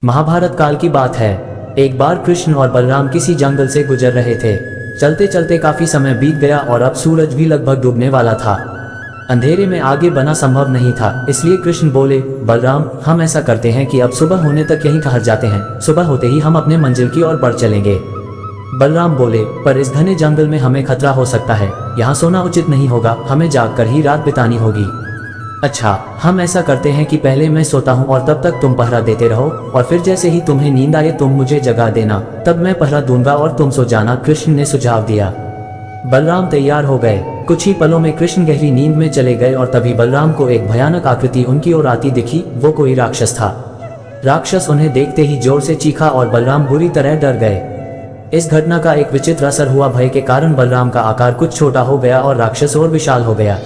महाभारत काल की बात है। एक बार कृष्ण और बलराम किसी जंगल से गुजर रहे थे। चलते चलते काफी समय बीत गया और अब सूरज भी लगभग डूबने वाला था। अंधेरे में आगे बढ़ना संभव नहीं था, इसलिए कृष्ण बोले, बलराम, हम ऐसा करते हैं कि अब सुबह होने तक यहीं ठहर जाते हैं। सुबह होते ही हम अपने मंजिल की ओर बढ़ चलेंगे। बलराम बोले, पर इस घने जंगल में हमें खतरा हो सकता है, यहाँ सोना उचित नहीं होगा, हमें जागकर ही रात बितानी होगी। अच्छा, हम ऐसा करते हैं कि पहले मैं सोता हूँ और तब तक तुम पहरा देते रहो, और फिर जैसे ही तुम्हें नींद आए तुम मुझे जगा देना, तब मैं पहरा दूंगा और तुम सो जाना। कृष्ण ने सुझाव दिया। बलराम तैयार हो गए। कुछ ही पलों में कृष्ण गहरी नींद में चले गए और तभी बलराम को एक भयानक आकृति उनकी ओर आती दिखी। वो कोई राक्षस था। राक्षस उन्हें देखते ही जोर से चीखा और बलराम बुरी तरह डर गए। इस घटना का एक विचित्र असर हुआ। भय के कारण बलराम का आकार कुछ छोटा हो गया और राक्षस और विशाल हो गया।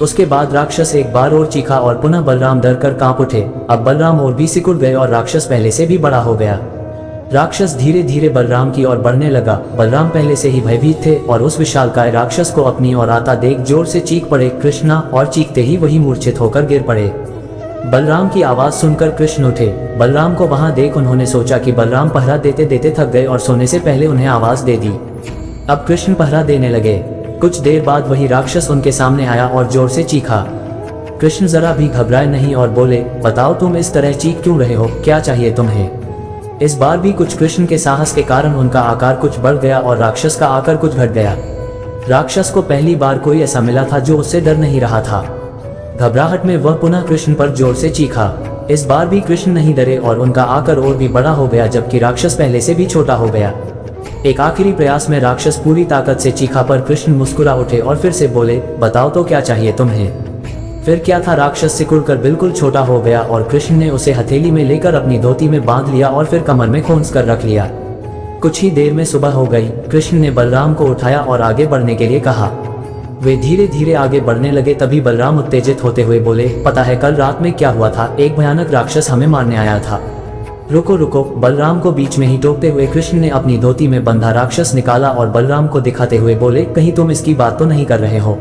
उसके बाद राक्षस एक बार और चीखा और पुनः बलराम डर कर कांप उठे। अब बलराम और भी सिकुड़ गए और राक्षस पहले से भी बड़ा हो गया। राक्षस धीरे धीरे बलराम की ओर बढ़ने लगा। बलराम पहले से ही भयभीत थे और उस विशालकाय राक्षस को अपनी ओर आता देख जोर से चीख पड़े, कृष्णा, और चीखते ही वही मूर्छित होकर गिर पड़े। बलराम की आवाज सुनकर कृष्ण उठे। बलराम को वहां देख उन्होंने सोचा कि बलराम पहरा देते देते थक गए और सोने से पहले उन्हें आवाज दे दी। अब कृष्ण पहरा देने लगे। कुछ देर बाद वही राक्षस उनके सामने आया और जोर से चीखा। कृष्ण जरा भी घबराए नहीं और बोले, बताओ तुम इस तरह चीख क्यों रहे हो, क्या चाहिए तुम्हें? इस बार भी कुछ कृष्ण के साहस के कारण उनका आकार कुछ बढ़ गया और राक्षस का आकार कुछ घट गया। राक्षस को पहली बार कोई ऐसा मिला था जो उससे डर नहीं रहा था। घबराहट में वह पुनः कृष्ण पर जोर से चीखा। इस बार भी कृष्ण नहीं डरे और उनका आकार और भी बड़ा हो गया, जबकि राक्षस पहले से भी छोटा हो गया। एक आखिरी प्रयास में राक्षस पूरी ताकत से चीखा, पर कृष्ण मुस्कुरा उठे और फिर से बोले, बताओ तो क्या चाहिए तुम्हें? फिर क्या था, राक्षस सिकुड़कर बिल्कुल छोटा हो गया और कृष्ण ने उसे हथेली में लेकर अपनी धोती में बांध लिया और फिर कमर में खोंस कर रख लिया। कुछ ही देर में सुबह हो गई। कृष्ण ने बलराम को उठाया और आगे बढ़ने के लिए कहा। वे धीरे धीरे आगे बढ़ने लगे। तभी बलराम उत्तेजित होते हुए बोले, पता है कल रात में क्या हुआ था? एक भयानक राक्षस हमें मारने आया था। रुको रुको, बलराम को बीच में ही टोकते हुए कृष्ण ने अपनी धोती में बंधा राक्षस निकाला और बलराम को दिखाते हुए बोले, कहीं तुम इसकी बात तो नहीं कर रहे हो?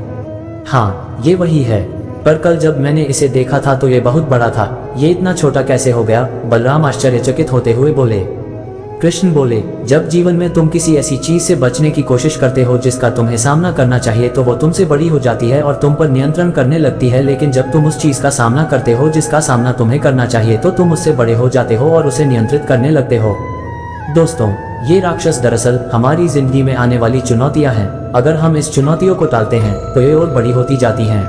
हाँ, ये वही है, पर कल जब मैंने इसे देखा था तो ये बहुत बड़ा था, ये इतना छोटा कैसे हो गया? बलराम आश्चर्यचकित होते हुए बोले। कृष्ण बोले, जब जीवन में तुम किसी ऐसी चीज से बचने की कोशिश करते हो जिसका तुम्हें सामना करना चाहिए तो वो तुमसे बड़ी हो जाती है और तुम पर नियंत्रण करने लगती है, लेकिन जब तुम उस चीज का सामना करते हो जिसका सामना तुम्हें करना चाहिए तो तुम उससे बड़े हो जाते हो और उसे नियंत्रित करने लगते हो। दोस्तों, ये राक्षस दरअसल हमारी जिंदगी में आने वाली चुनौतियां हैं। अगर हम इस चुनौतियों को टालते हैं तो ये और बड़ी होती जाती हैं।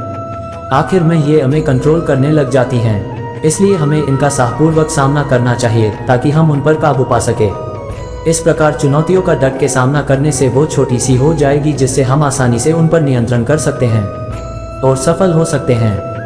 आखिर में ये हमें कंट्रोल करने लग जाती हैं। इसलिए हमें इनका साहपूर्वक सामना करना चाहिए ताकि हम उन पर काबू पा सके। इस प्रकार चुनौतियों का डट के सामना करने से वो छोटी सी हो जाएगी जिससे हम आसानी से उन पर नियंत्रण कर सकते हैं और सफल हो सकते हैं।